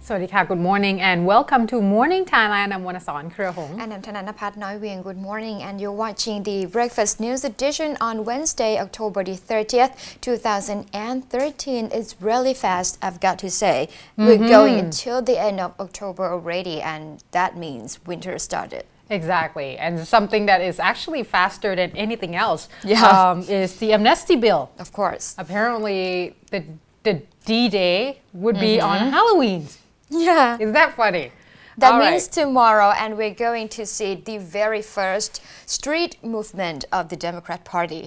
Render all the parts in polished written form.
สวัสดีค่ะ Good morning and welcome to Morning Thailand. I'm Wanasorn Keurahong. And I'm Thananapat Noivien. Good morning, and you're watching the Breakfast News Edition on Wednesday, October the 30th, 2013. It's really fast, I've got to say. We're going until the end of October already, and that means winter started. Exactly, and something that is actually faster than anything else is the amnesty bill. Of course. Apparently, the D-Day would be on Halloween. Yeah. Is that funny? That means tomorrow, and we're going to see the very first street movement of the Democrat Party.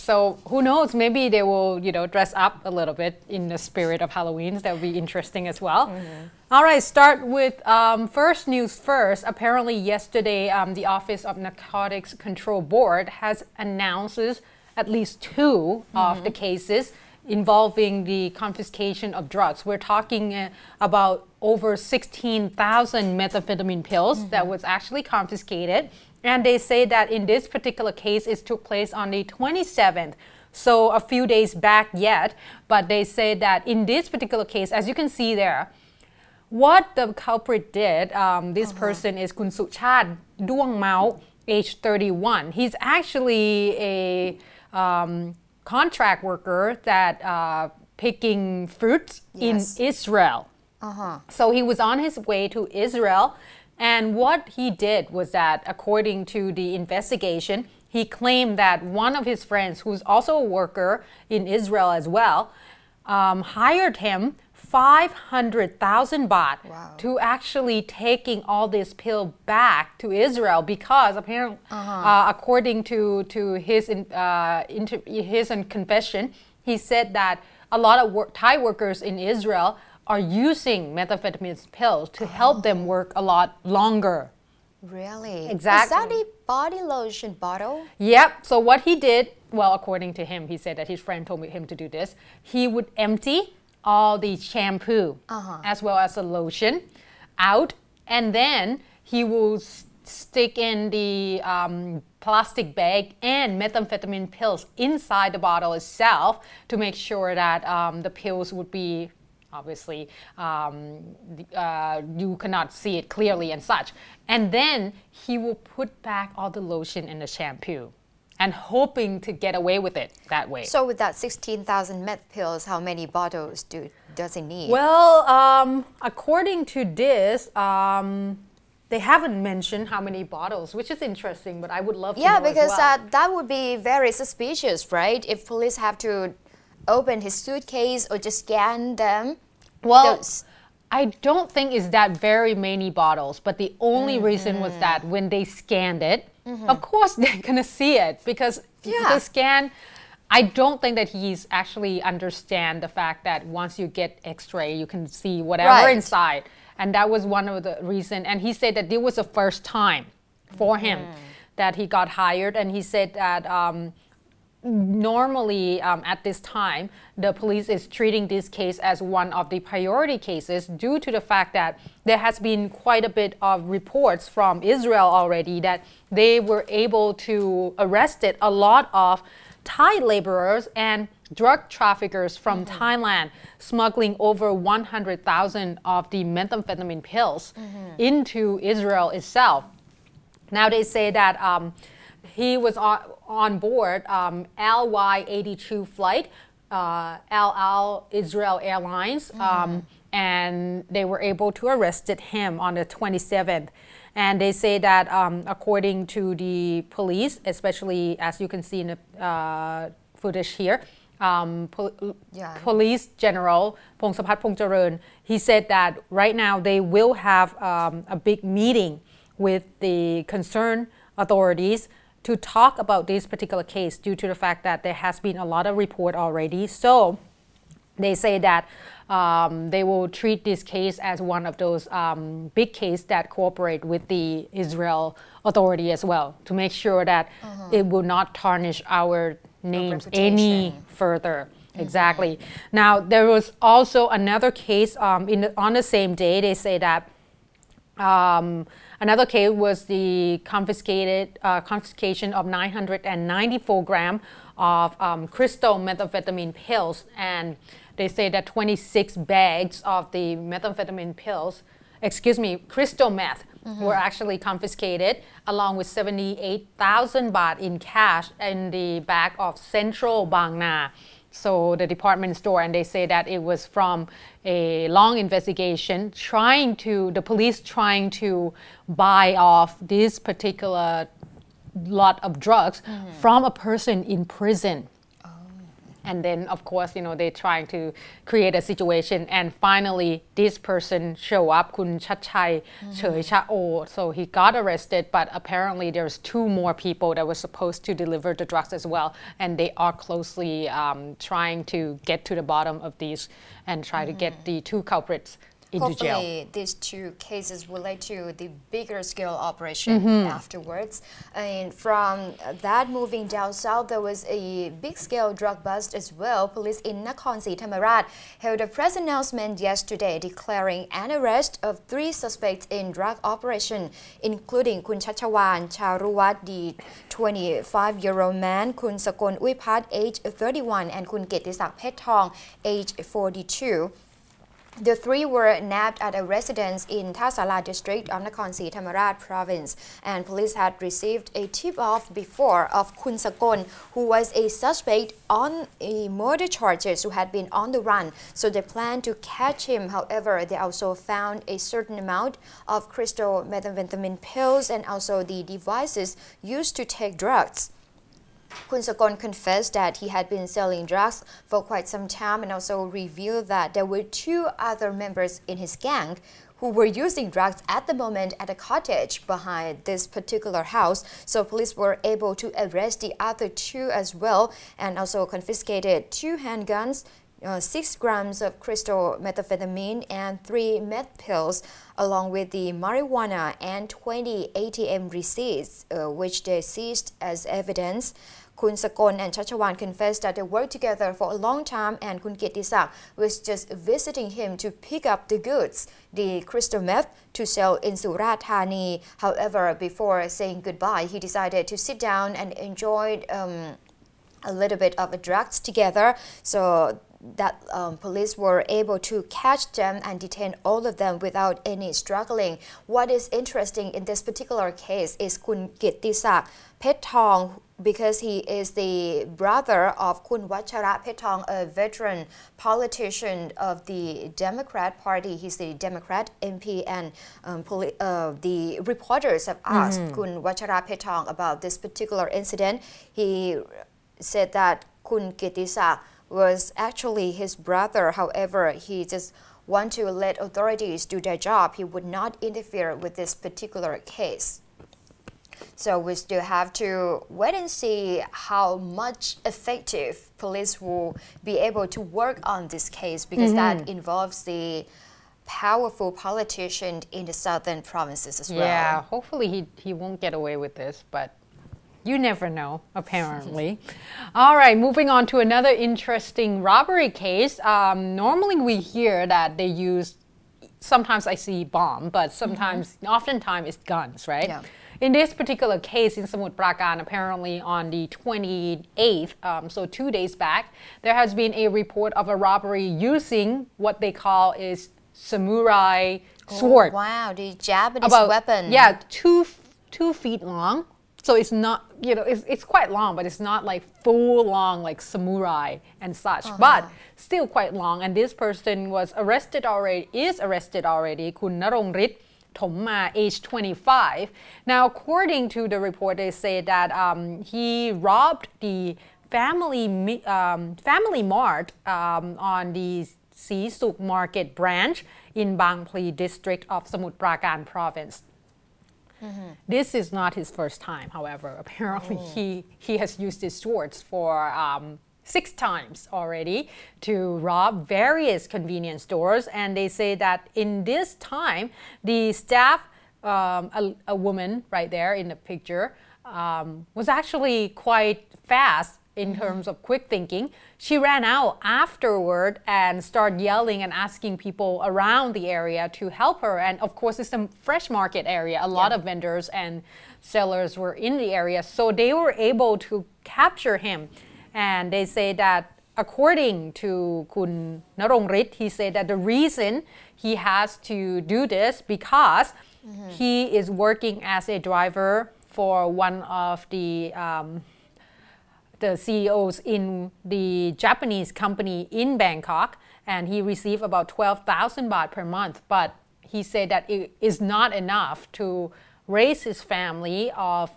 So who knows? Maybe they will, dress up a little bit in the spirit of Halloween. That would be interesting as well. All right, start with first news first. Apparently yesterday, the Office of Narcotics Control Board has announced at least two of the cases involving the confiscation of drugs. We're talking about over 16,000 methamphetamine pills that was actually confiscated. And they say that in this particular case, it took place on the 27th. So a few days back yet, but they say that in this particular case, as you can see there, what the culprit did, this person is Kun Suchat Duang Mao, age 31. He's actually a contract worker that picking fruits in Israel. So he was on his way to Israel, and what he did was that, according to the investigation, he claimed that one of his friends, who's also a worker in Israel as well, hired him 500,000 baht to actually taking all this pill back to Israel because apparently, according to his confession, he said that a lot of Thai workers in Israel are using methamphetamine pills to help them work a lot longer. Really? Exactly. Is that a body lotion bottle? Yep. So what he did, well, according to him, he said that his friend told him to do this. He would empty all the shampoo as well as the lotion out, and then he will stick in the plastic bag and methamphetamine pills inside the bottle itself to make sure that the pills would be obviously you cannot see it clearly and such, and then he will put back all the lotion in the shampoo and hoping to get away with it that way. So with that 16,000 meth pills, how many bottles does it need? Well, according to this, they haven't mentioned how many bottles, which is interesting, but I would love to know Yeah, because as well. That would be very suspicious, right? If police have to open his suitcase or just scan them. Well, I don't think it's that very many bottles, but the only reason was that when they scanned it, of course they're gonna see it because the scan, I don't think that he's actually understand the fact that once you get X-ray, you can see whatever inside. And that was one of the reasons. And he said that it was the first time for him that he got hired. And he said that normally at this time, the police is treating this case as one of the priority cases due to the fact that there has been quite a bit of reports from Israel already that they were able to arrest a lot of Thai laborers and drug traffickers from Thailand smuggling over 100,000 of the methamphetamine pills into Israel itself. Now they say that he was on board LY82 flight, LL Israel Airlines, and they were able to arrest him on the 27th. And they say that according to the police, especially as you can see in the footage here, Police General Pongsapat Pongcharearn, he said that right now they will have a big meeting with the concerned authorities to talk about this particular case due to the fact that there has been a lot of report already. So they say that they will treat this case as one of those big cases that cooperate with the Israel authority as well to make sure that it will not tarnish our names any further. Exactly. Now, there was also another case on the same day. They say that another case was the confiscation of 994 grams of crystal methamphetamine pills, and they say that 26 bags of the methamphetamine pills, crystal meth, were actually confiscated, along with 78,000 baht in cash in the back of Central Bang Na. So the department store, and they say that it was from a long investigation the police trying to buy off this particular lot of drugs from a person in prison. And then, of course, they're trying to create a situation. And finally, this person show up, Kun Chachai Choi Cha-o. So he got arrested, but apparently there's 2 more people that were supposed to deliver the drugs as well. And they are closely trying to get to the bottom of these and try to get the 2 culprits into jail. Hopefully, these 2 cases relate to the bigger scale operation afterwards. And from that, moving down south, there was a big scale drug bust as well. Police in Nakhon Si Thammarat held a press announcement yesterday declaring an arrest of 3 suspects in drug operation, including Kun Chachawan Charuwat, the 25-year-old man, Kun Sakon Uipat, age 31, and Kun Ketisak Phetong, age 42. The 3 were nabbed at a residence in Thasala district of Nakhon Si Thammarat province, and police had received a tip-off before of Kun Sakon, who was a suspect on murder charges who had been on the run. So they planned to catch him. However, they also found a certain amount of crystal methamphetamine pills and also the devices used to take drugs. Kun Sakon confessed that he had been selling drugs for quite some time and also revealed that there were 2 other members in his gang who were using drugs at the moment at a cottage behind this particular house. So police were able to arrest the other 2 as well and also confiscated 2 handguns, 6 grams of crystal methamphetamine and 3 meth pills, along with the marijuana and 20 ATM receipts, which they seized as evidence. Kun Sakon and Chachawan confessed that they worked together for a long time, and Kun Ketisak was just visiting him to pick up the goods, the crystal meth, to sell in Surat Thani. However, before saying goodbye, he decided to sit down and enjoy a little bit of drugs together. So that police were able to catch them and detain all of them without any struggling. What is interesting in this particular case is Kun Ketisak Phetong, because he is the brother of Kun Wachara Phetong, a veteran politician of the Democrat Party. He's the Democrat MP, and the reporters have asked Kun Wachara Phetong about this particular incident. He said that Kun Ketisak was actually his brother. However, he just want to let authorities do their job. He would not interfere with this particular case. So we still have to wait and see how much effective police will be able to work on this case, because that involves the powerful politician in the southern provinces as well. Yeah, hopefully he won't get away with this, but you never know, apparently. All right, moving on to another interesting robbery case. Normally we hear that they use, sometimes I see bomb, but sometimes, oftentimes it's guns, right? Yeah. In this particular case in Samut Prakan, apparently on the 28th, so 2 days back, there has been a report of a robbery using what they call is samurai sword. Wow, the Japanese weapon. Yeah, 2 feet long. So it's not, it's quite long, but it's not like full long like samurai and such, but still quite long. And this person was arrested already, Kun Narongrit Thomma, age 25. Now, according to the report, they say that he robbed the family mart on the Si Suk Market branch in Bang Pli district of Samut Prakan province. This is not his first time, however. Apparently, he has used his swords for 6 times already to rob various convenience stores. And they say that in this time, the staff, a woman right there in the picture, was actually quite fast in terms of quick thinking. She ran out afterward and started yelling and asking people around the area to help her. And of course, it's a fresh market area. A lot of vendors and sellers were in the area. So they were able to capture him. And they say that according to Kun Narongrit, he said that the reason he has to do this because he is working as a driver for one of the CEOs in the Japanese company in Bangkok, and he received about 12,000 baht per month. But he said that it is not enough to raise his family of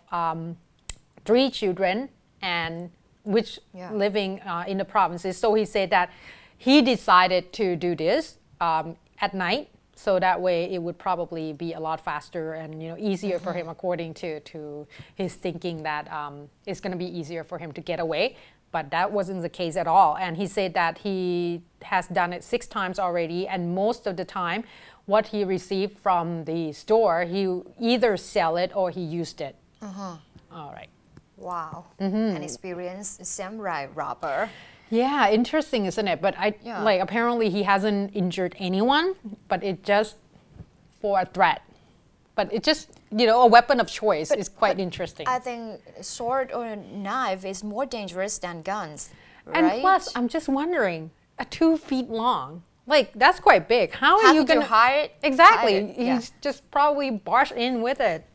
3 children and which living in the provinces. So he said that he decided to do this at night, so that way it would probably be a lot faster and easier for him, according to his thinking, that it's going to be easier for him to get away. But that wasn't the case at all. And he said that he has done it 6 times already, and most of the time what he received from the store, he either sell it or he used it. All right. Wow. An experienced samurai robber. Yeah, interesting, isn't it? But like, apparently he hasn't injured anyone, but it just for a threat. But it's just, a weapon of choice is quite interesting. I think sword or knife is more dangerous than guns, right? And plus, I'm just wondering, 2 feet long, like, that's quite big. How are you going to hide? Exactly. He's just probably barged in with it.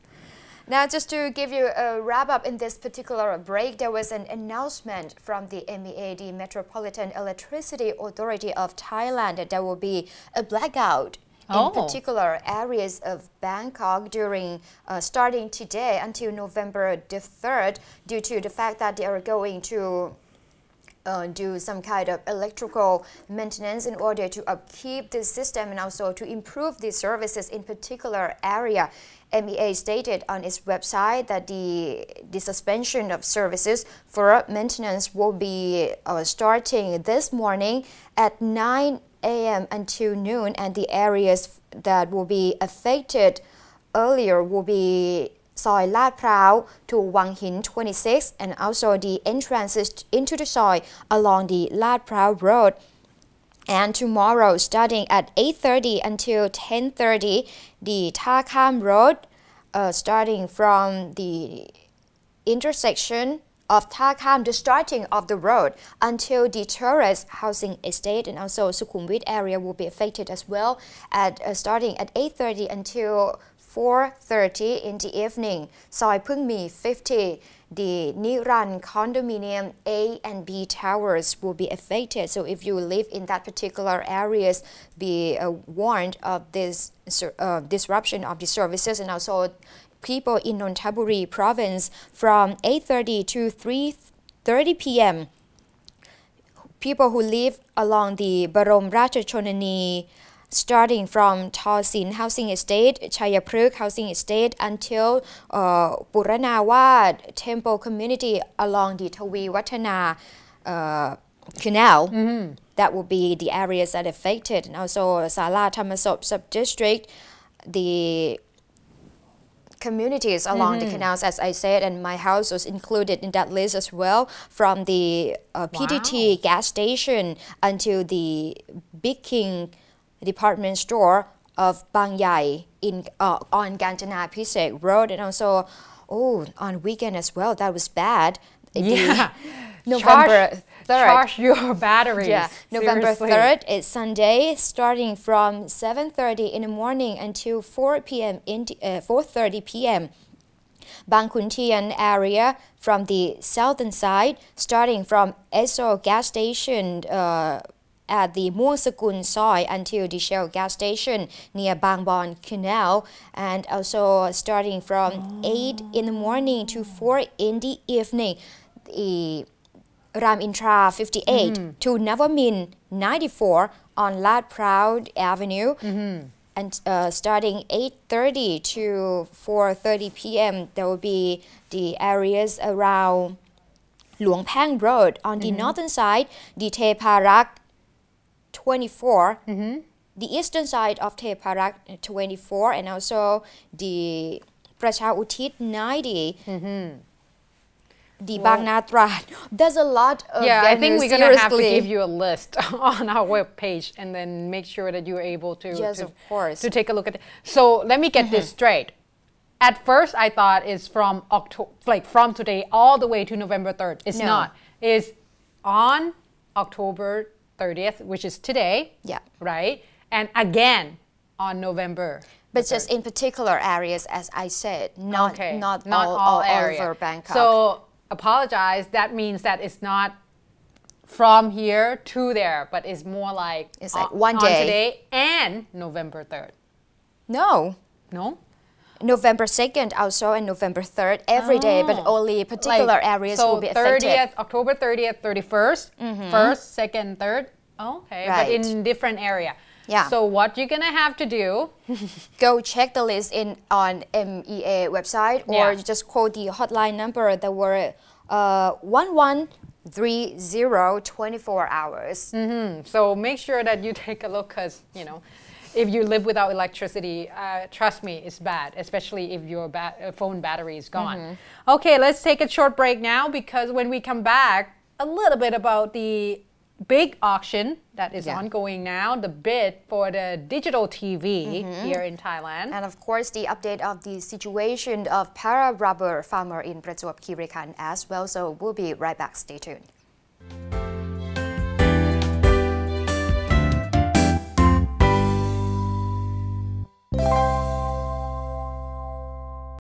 Now, just to give you a wrap-up in this particular break, there was an announcement from the MEA, the Metropolitan Electricity Authority of Thailand, that there will be a blackout in particular areas of Bangkok during starting today until November the 3rd, due to the fact that they are going to do some kind of electrical maintenance in order to upkeep the system and also to improve the services in particular area. MEA stated on its website that the suspension of services for maintenance will be starting this morning at 9 a.m. until noon, and the areas that will be affected earlier will be Soi Lad Prao to Wang Hin 26, and also the entrances into the Soi along the Lad Prao Road. And tomorrow, starting at 8:30 until 10:30, the Tha Kham Road, starting from the intersection of Tha Kham, the starting of the road, until the Terrace Housing Estate and also Sukhumvit area will be affected as well, at starting at 8:30 until 4:30 in the evening. Soi Phung Mi 50, the Niran condominium A and B towers will be affected. So if you live in that particular areas, be warned of this disruption of the services. And also people in Nonthaburi province from 8:30 to 3:30 p.m. People who live along the Barom Ratchachonani, starting from Tha Sin Housing Estate, Chayapruk Housing Estate until Puranawad Temple Community along the Tawi Watana Canal. That will be the areas that are affected. And also Sala Thamasop Sub-District, the communities along the canals, as I said, and my house was included in that list as well, from the PTT gas station until the Big King department store of Bang Yai on Kanchana Pisek Road, and also on weekend as well. That was bad. November 3rd. Charge your batteries. Yeah, November 3rd is Sunday, starting from 7:30 in the morning until 4:30 p.m. Bang Khun Thian area from the southern side, starting from Esso gas station at the Muang Sakun Soi until the Shell gas station near Bang Bon Canal, and also starting from 8 in the morning to 4 in the evening, the Ram Intra 58 to Navamin 94 on Lad Prao Avenue, and starting 8:30 to 4:30 p.m. there will be the areas around Luang Phang Road on the northern side, the Te Parak 24, the eastern side of Te Parak 24, and also the Pracha Utit 90, the Bang Natrat. There's a lot of I think we're going to have to give you a list on our webpage and then make sure that you're able to, of course, to take a look at it. So let me get this straight. At first, I thought it's from October, like from today all the way to November 3rd. It's not. It's on October 30th, which is today. Yeah. Right? And again on November. But just in particular areas, as I said, not all over Bangkok. So apologize. That means that it's not from here to there, but it's more like it's like one day. On today and November 3rd. No. No? November 2nd also and November 3rd every day, but only particular areas will be affected. 30th, October 30th, 31st, 1st, 2nd, 3rd. Okay, right. But in different area. Yeah. So what you're gonna have to do? Go check the list on MEA website, or you just call the hotline number that were 1130 24 hours. So make sure that you take a look, because if you live without electricity, trust me, it's bad, especially if your phone battery is gone. Okay, let's take a short break now, because when we come back, a little bit about the big auction that is ongoing now, the bid for the digital TV here in Thailand. And of course, the update of the situation of para rubber farmer in Prachuap Khiri Khan as well. So we'll be right back. Stay tuned.